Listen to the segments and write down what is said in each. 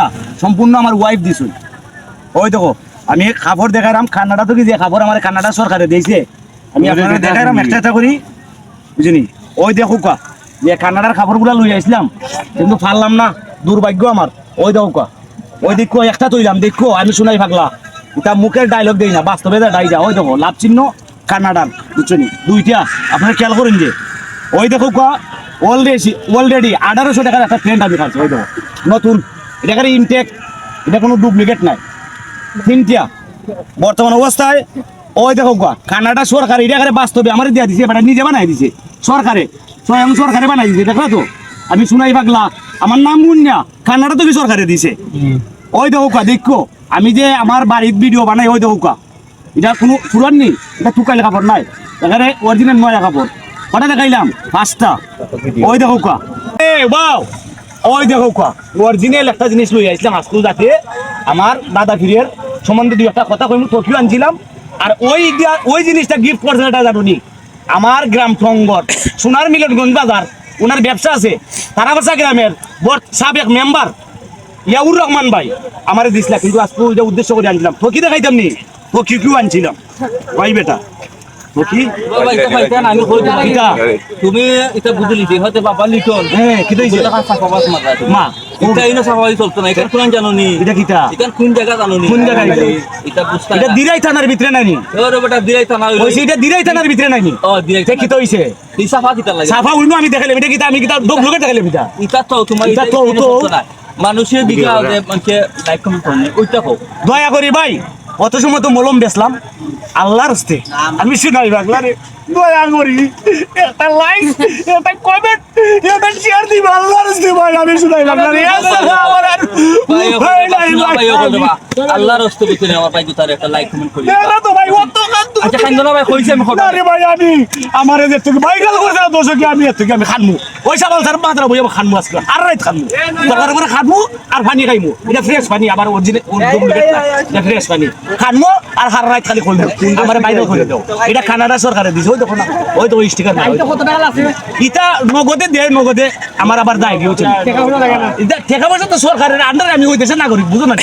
না সম্পূর্ণ আমার ওয়াইফ দিছুন। ওই দেখো আমি খাবার দেখাইলাম, খান্নাটা তো কি যে খাবার আমার খান্নাটা সরকারে দিয়েছে, আমি আপনারা দেখাইলাম একটা করি বুঝিনি। ওই দেখো কা যে খান্নাটার খাবারগুলো লই আসলাম কিন্তু পারলাম না, দুর্ভাগ্য আমার। ওই দেখো কা ওই দেখো একটা তৈলাম, দেখো আমি শুনাই পাগলা, এটা মুখের ডায়লগ দেই না, বাস্তবে ডাই যা। ওই দেখো লাভ চিহ্ন কান্নাডার বুঝছনি দুইটা, আপনারা খেয়াল করেন যে ওই দেখো কা অলরেডি 1800 টাকার একটা প্যান্ট আমি খাচ্ছি। ওই দেখো নতুন, এটা করে ইনটেক, এটা কোনো ডুপ্লিকেট নাই, তিনটা বর্তমান অবস্থায়। ওই দেখো কা কানাডা সরকার এটা করে বাস্তবে আমার দিয়া দিছে, এটা নিজে বানাই দিছে সরকারে, স্বয়ং সরকারে বানাই দিছে। দেখলা তো আমি শুনাই পাগলা, আমার নাম মুন্না, কানাডা তো কি সরকারে দিছে। ওই দেখো কা দেখো আমি যে আমার বাড়ির ভিডিও বানাই, ওই দেখো কা এটা কোনো পুরান নেই, এটা টুকাইলে কাপড় নাই, এখানে অরিজিনাল নয়া কাপড়, ওটা দেখাইলাম 5টা। ওই দেখো কা এ বাও, ওই দেখো কা অরিজিনাল একটা জিনিস লই আইছিলাম আজকে, যাতে আমার দাদা ফিরের সম্বন্ধে দুই একটা কথা কইমু, টকিও আনছিলাম। আর ওই জিনিসটা গিফট করছে এটা জানুনি আমার গ্রাম সংগঠ সোনার মিলনগঞ্জ বাজার, ওনার ব্যবসা আছে তারাবাসা গ্রামের সাবেক মেম্বার ইয়াউর রহমান ভাই আমার দিছিলা, কিন্তু আজকে ওইটা উদ্দেশ্য করে আনছিলাম। ফকি দেখাইতাম নি, ফকি কিউ আনছিলাম ভাই বেটা ফকি তুমি এটা বুঝলি যে হয়তো বাবা লিটন হ্যাঁ কি দইছে মা এটা ইনো সাফাই চলতো না, এটা কোন জানো নি, এটা কিটা এটা কোন জায়গা জানো নি, কোন জায়গা এটা বুঝতা এটা দিরাই থানার ভিতরে নাই নি, ওরে বেটা দিরাই থানা ওইছে এটা দিরাই থানার ভিতরে নাই নি। ও দিরাই এটা কি হইছে এই সাফা কিতা লাগে, সাফা উইনো আমি দেখাইলাম, এটা কিটা আমি কিটা দম লোকে দেখাইলাম, এটা এটা তো তোমার এটা তো মানুষের দিকে যে মানে লাইক কমেন্ট করে ওইটা কও দয়া করি ভাই, অত সময় তো মলম বেচলাম আল্লাহর হস্তে, আমি শুনাই বাগলা রে, দয়া করি একটা লাইক একটা কমেন্ট একটা শেয়ার দিবা আল্লাহর হস্তে ভাই, আমি শুনাই বাগলা রে। আমার আর ভাই নাই ভাই, আল্লাহর রাস্তা বুঝতে আমার ভাই তার একটা লাইক কমেন্ট করি না তো ভাই অত কান তো আচ্ছা কান্দনা ভাই কইছে আমি খবর আরে ভাই আমি আমারে যে থেকে ভাই গাল করছে না দোষ কি আমি এর থেকে আমি খানমু, ওই সাবাল স্যার মাত্রা বই আমি খানমু আজকে আর রাত খানমু, দরকার করে খানমু আর পানি খাইমু, এটা ফ্রেশ পানি আবার অরিজিনাল ডুপ্লিকেট না, এটা ফ্রেশ পানি খানমু আর হার রাত খালি কইলু আমারে বাইরে কইলে দাও, এটা কানাডা সরকারে দিছে। ওই দেখো না ওই তো ওই স্টিকার না, কত টাকা আছে এটা নগদে দেয়, নগদে আমার আবার দায় কি হচ্ছে টাকা পয়সা লাগে না, এটা টাকা পয়সা তো সরকারের আন্ডারে আমি হইতেছে নাগরিক, বুঝো না।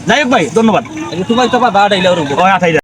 যাই হোক ভাই ধন্যবাদ। তোমার তো বাবা ডাইলা ওই আঠাই